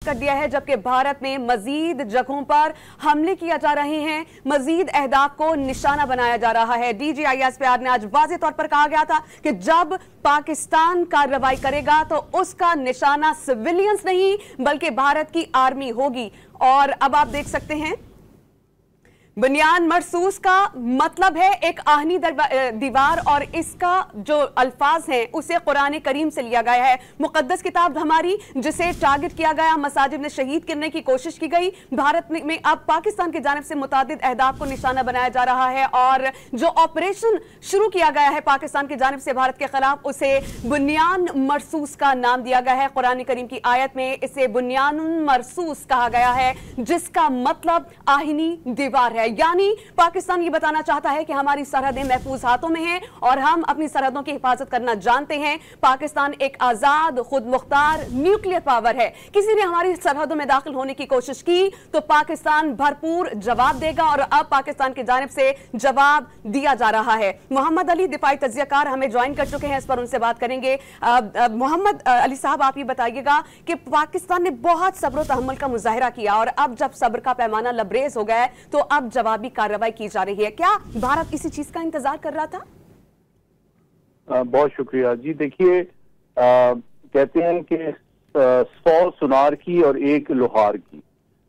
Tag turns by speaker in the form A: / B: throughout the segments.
A: कर दिया है, जबकि भारत में मजीद जगहों पर हमले किए जा रहे हैं, मजीद अहदाफ को निशाना बनाया जा रहा है। DGISPR ने आज वाज़ेह तौर पर कहा गया था कि जब पाकिस्तान कार्रवाई करेगा तो उसका निशाना सिविलियंस नहीं बल्कि भारत की आर्मी होगी। और अब आप देख सकते हैं बुनियान मरसूस का मतलब है एक आहनी दीवार, और इसका जो अल्फाज हैं उसे कुरान करीम से लिया गया है। मुकद्दस किताब हमारी जिसे टारगेट किया गया, मसाजिद में शहीद करने की कोशिश की गई। भारत में अब पाकिस्तान की जानिब से मुतादिद अहदाफ को निशाना बनाया जा रहा है, और जो ऑपरेशन शुरू किया गया है पाकिस्तान की जानिब से भारत के खिलाफ, उसे बुनियान मरसूस का नाम दिया गया है। कुरान करीम की आयत में इसे बुनियान मरसूस कहा गया है, जिसका मतलब आहनी दीवार है। यानी पाकिस्तान ये बताना चाहता है कि हमारी सरहदें महफूज हाथों में हैं और हम अपनी सरहदों की हिफाजत करना जानते हैं। पाकिस्तान एक आजाद, खुद मुख्तार न्यूक्लियर पावर है। किसी ने हमारी सरहदों में दाखिल होने की कोशिश की तो पाकिस्तान भरपूर जवाब देगा, और अब पाकिस्तान की जानिब से जवाब दिया जा रहा है। मोहम्मद अली दिफाई तज्जियाकार हमें ज्वाइन कर चुके हैं, इस पर उनसे बात करेंगे। मोहम्मद अली साहब, आप ये बताइएगा कि पाकिस्तान ने बहुत सब्र और तहम्मुल का मुजाहिरा किया, और अब जब सब्र का पैमाना लबरेज हो गया है तो अब जवाबी कार्रवाई की जा रही है। क्या भारत इसी चीज का इंतजार कर रहा था?
B: बहुत शुक्रिया जी। देखिए, कहते हैं कि 100 सुनार की और 1 लोहार की,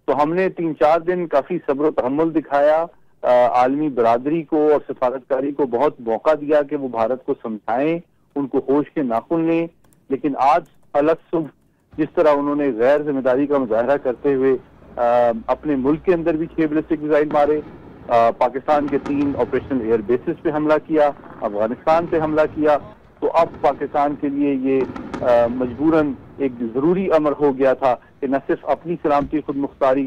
B: तो हमने 3-4 दिन काफी सब्र तहम्मुल दिखाया। आलमी बरादरी को और सफारतकारी को बहुत मौका दिया कि वो भारत को समझाएं, उनको होश के नाखुन लें। लेकिन आज अलग सुबह जिस तरह उन्होंने गैर जिम्मेदारी का मुजाहरा करते हुए अपने मुल्क के अंदर भी 6 बैलिस्टिक मिसाइल मारे, पाकिस्तान के 3 ऑपरेशनल एयर बेसिस पे हमला किया, अफगानिस्तान पे हमला किया, तो अब पाकिस्तान के लिए ये मजबूरन एक जरूरी अमर हो गया था कि न सिर्फ अपनी सलामती, खुद मुख्तारी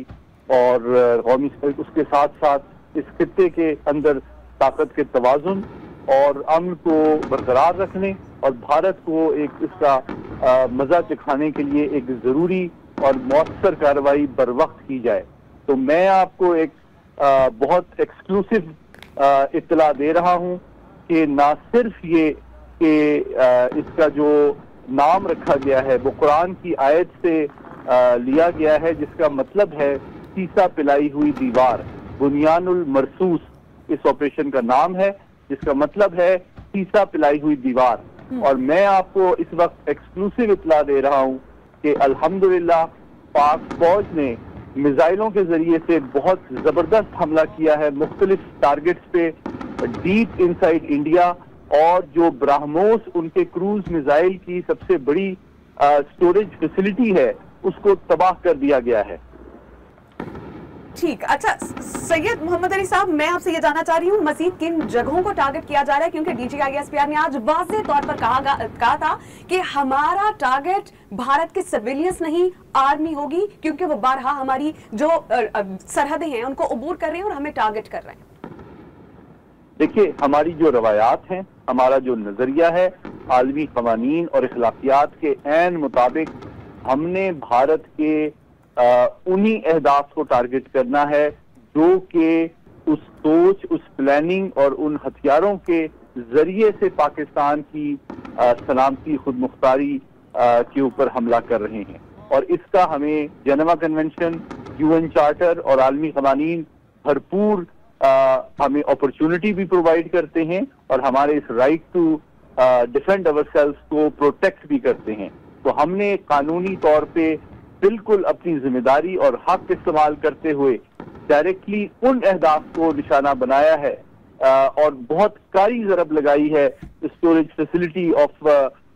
B: और कौमी, उसके साथ साथ इस खित्ते के अंदर ताकत के तवाजुन और अमन को बरकरार रखने और भारत को एक इसका मजा चखाने के लिए एक जरूरी और मौसर कार्रवाई बर वक्त की जाए। तो मैं आपको एक बहुत एक्सक्लूसिव इत्तला दे रहा हूं कि ना सिर्फ ये कि इसका जो नाम रखा गया है वो कुरान की आयत से लिया गया है, जिसका मतलब है सीसा पिलाई हुई दीवार। बुनियानुल मरसूस इस ऑपरेशन का नाम है, जिसका मतलब है सीसा पिलाई हुई दीवार। और मैं आपको इस वक्त एक्सक्लूसिव इत्तला दे रहा हूं कि अल्हम्दुलिल्लाह पाक फौज ने मिसाइलों के जरिए से बहुत जबरदस्त हमला किया है मुख्तलिफ टारगेट्स पे डीप इनसाइड इंडिया, और जो ब्राह्मोस उनके क्रूज मिसाइल की सबसे बड़ी स्टोरेज फैसिलिटी है उसको तबाह कर दिया गया है।
A: ठीक, अच्छा सैयद मोहम्मद अली साहब, मैं आपसे ये जानना चाह रही हूँ मजीद किन जगहों को टारगेट किया जा रहा है, क्योंकि DGISPR ने आज वाज़ेह तौर पर कहा था कि हमारा टारगेट भारत के सिविलियंस नहीं आर्मी होगी, क्योंकि वो बारहा हमारी जो सरहदें हैं उनको अबूर कर रहे हैं और हमें टारगेट कर रहे हैं।
B: देखिए, हमारी जो रवायात हैं, हमारा जो नजरिया है आलमी कवानीन और इखलाकियात के ऐन मुताबिक, हमने भारत के उन्हीं अहदाफ को टारगेट करना है जो कि उस सोच, उस प्लानिंग और उन हथियारों के जरिए से पाकिस्तान की सलामती, खुद मुख्तारी के ऊपर हमला कर रहे हैं। और इसका हमें जेनेवा कन्वेंशन, UN चार्टर और आलमी कवानीन भरपूर हमें अपॉर्चुनिटी भी प्रोवाइड करते हैं, और हमारे इस राइट टू डिफेंड अवरसेल्व्स को प्रोटेक्ट भी करते हैं। तो हमने कानूनी तौर पे बिल्कुल अपनी जिम्मेदारी और हक इस्तेमाल करते हुए डायरेक्टली उन अहदाफ को निशाना बनाया है और बहुत कारी जरब लगाई है स्टोरेज फैसिलिटी ऑफ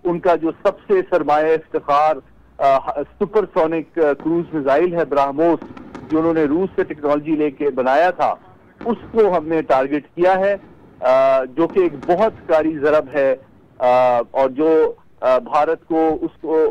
B: उनका जो सबसे सरमाया इफ्तिखार सुपरसोनिक क्रूज मिसाइल है ब्राह्मोस, जो उन्होंने रूस से टेक्नोलॉजी लेके बनाया था, उसको हमने टारगेट किया है, जो कि एक बहुत कारी जरब है और जो भारत को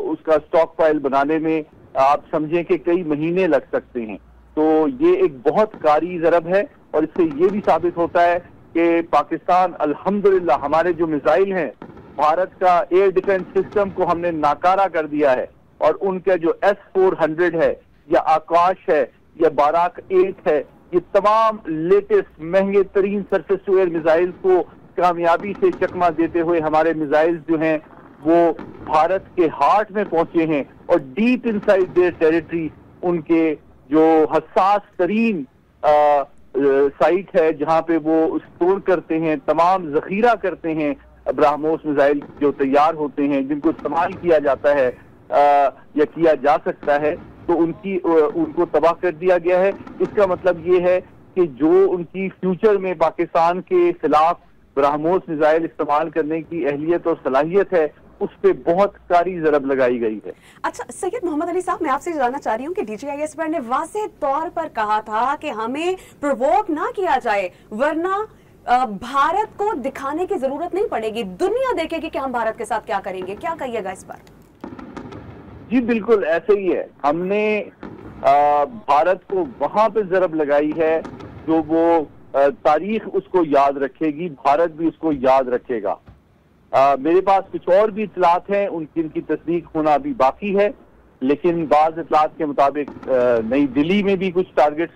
B: उसका स्टॉक फाइल बनाने में आप समझें कि कई महीने लग सकते हैं। तो ये एक बहुत कारी जरब है, और इससे ये भी साबित होता है कि पाकिस्तान अल्हम्दुलिल्लाह हमारे जो मिसाइल हैं, भारत का एयर डिफेंस सिस्टम को हमने नाकारा कर दिया है, और उनका जो S-400 है या आकाश है या बाराक 8 है, ये तमाम लेटेस्ट महंगे तरीन सरफेस टू एयर मिसाइल को कामयाबी से चकमा देते हुए हमारे मिसाइल जो हैं वो भारत के हार्ट में पहुंचे हैं और डीप इनसाइड देयर टेरिटरी उनके जो हसास तरीन साइट है जहां पे वो स्टोर करते हैं, तमाम जखीरा करते हैं ब्रह्मोस मिसाइल जो तैयार होते हैं, जिनको इस्तेमाल किया जाता है या किया जा सकता है, तो उनको तबाह कर दिया गया है। इसका मतलब ये है कि जो उनकी फ्यूचर में पाकिस्तान के खिलाफ ब्रह्मोस मिसाइल इस्तेमाल करने की अहलियत और सलाहियत है, उस पे बहुत कारी जरब लगाई गई है।
A: अच्छा सैयद मोहम्मद अली साहब, मैं आपसे जानना चाह रही हूँ कि DGISP ने वाज़ेह तौर पर कहा था कि हमें प्रोवोक ना किया जाए, वरना भारत को दिखाने की जरूरत नहीं पड़ेगी, दुनिया देखेगी कि हम भारत के साथ क्या करेंगे। क्या कहिएगा इस पर?
B: जी बिल्कुल ऐसे ही है। हमने भारत को वहां पे जरब लगाई है जो वो तारीख उसको याद रखेगी, भारत भी उसको याद रखेगा। मेरे पास कुछ और भी इतलात हैं जिनकी तस्दीक होना अभी बाकी है, लेकिन बाज इतलात के मुताबिक नई दिल्ली में भी कुछ टारगेट्स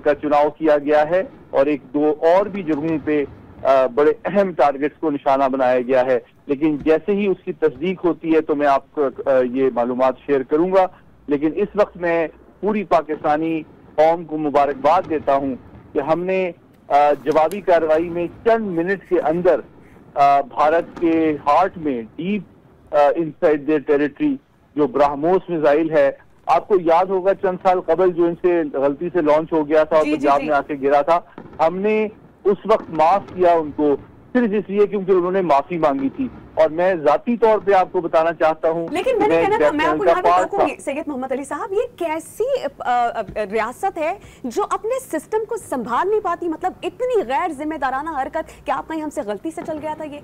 B: का चुनाव किया गया है और एक दो और भी जगहों पे बड़े अहम टारगेट्स को निशाना बनाया गया है। लेकिन जैसे ही उसकी तस्दीक होती है तो मैं आपको ये मालूमात शेयर करूंगा। लेकिन इस वक्त मैं पूरी पाकिस्तानी कौम को मुबारकबाद देता हूं कि हमने जवाबी कार्रवाई में चंद मिनट के अंदर भारत के हार्ट में डीप इनसाइड देयर टेरिटरी जो ब्रह्मोस मिसाइल है, आपको याद होगा चंद साल कबल जो इनसे गलती से लॉन्च हो गया था और पंजाब में आके गिरा था, हमने उस वक्त माफ किया उनको सिर्फ इसलिए क्योंकि उन्होंने माफी मांगी थी। और मैं जाती तौर पे आपको बताना चाहता हूँ,
A: लेकिन मैंने कहना था, मैं आपको यहाँ पे टोकूंगी सैयद मोहम्मद अली साहब, ये कैसी रियासत है जो अपने सिस्टम को संभाल नहीं पाती? मतलब इतनी गैर जिम्मेदाराना हरकत, क्या आप कहीं हमसे गलती से चल गया था ये?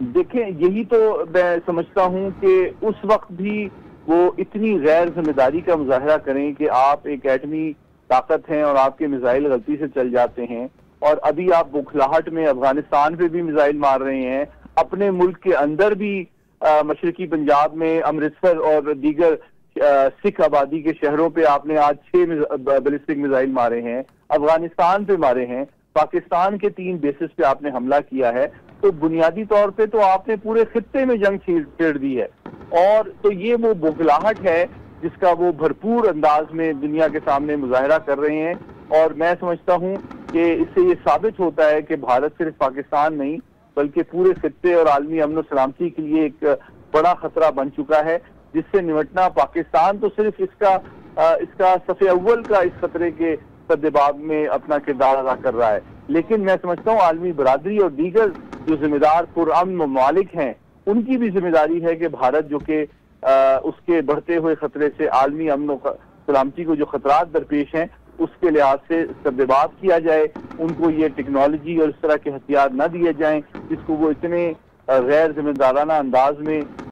B: देखें, यही तो मैं समझता हूँ कि उस वक्त भी वो इतनी गैर जिम्मेदारी का मुजाहरा करें कि आप एक एटमी ताकत हैं और आपके मिसाइल गलती से चल जाते हैं, और अभी आप बुखलाहट में अफगानिस्तान पे भी मिसाइल मार रहे हैं, अपने मुल्क के अंदर भी मशरकी पंजाब में अमृतसर और दीगर सिख आबादी के शहरों पे आपने आज 6 बैलिस्टिक मिसाइल मारे हैं, अफगानिस्तान पे मारे हैं, पाकिस्तान के 3 बेसिस पे आपने हमला किया है। तो बुनियादी तौर पे तो आपने पूरे खित्ते में जंग छेड़ दी है, और तो ये वो बुखलाहट है जिसका वो भरपूर अंदाज में दुनिया के सामने मुजाहरा कर रहे हैं। और मैं समझता हूँ कि इससे ये साबित होता है कि भारत सिर्फ पाकिस्तान नहीं बल्कि पूरे खित्ते और आलमी अमन सलामती के लिए एक बड़ा खतरा बन चुका है, जिससे निपटना पाकिस्तान तो सिर्फ इसका सफ़े अव्वल का इस खतरे के सद्देबाब में अपना किरदार अदा कर रहा है। लेकिन मैं समझता हूँ आलमी बरादरी और दीगर जो जिम्मेदार पुरअमन ममालिक हैं, उनकी भी जिम्मेदारी है कि भारत जो कि उसके बढ़ते हुए खतरे से आलमी अमन और सलामती को जो खतरात दरपेश हैं उसके लिहाज से सद्देबाब किया जाए, उनको ये टेक्नोलॉजी और इस तरह के हथियार न दिए जाएं जिसको वो इतने गैर जिम्मेदाराना अंदाज में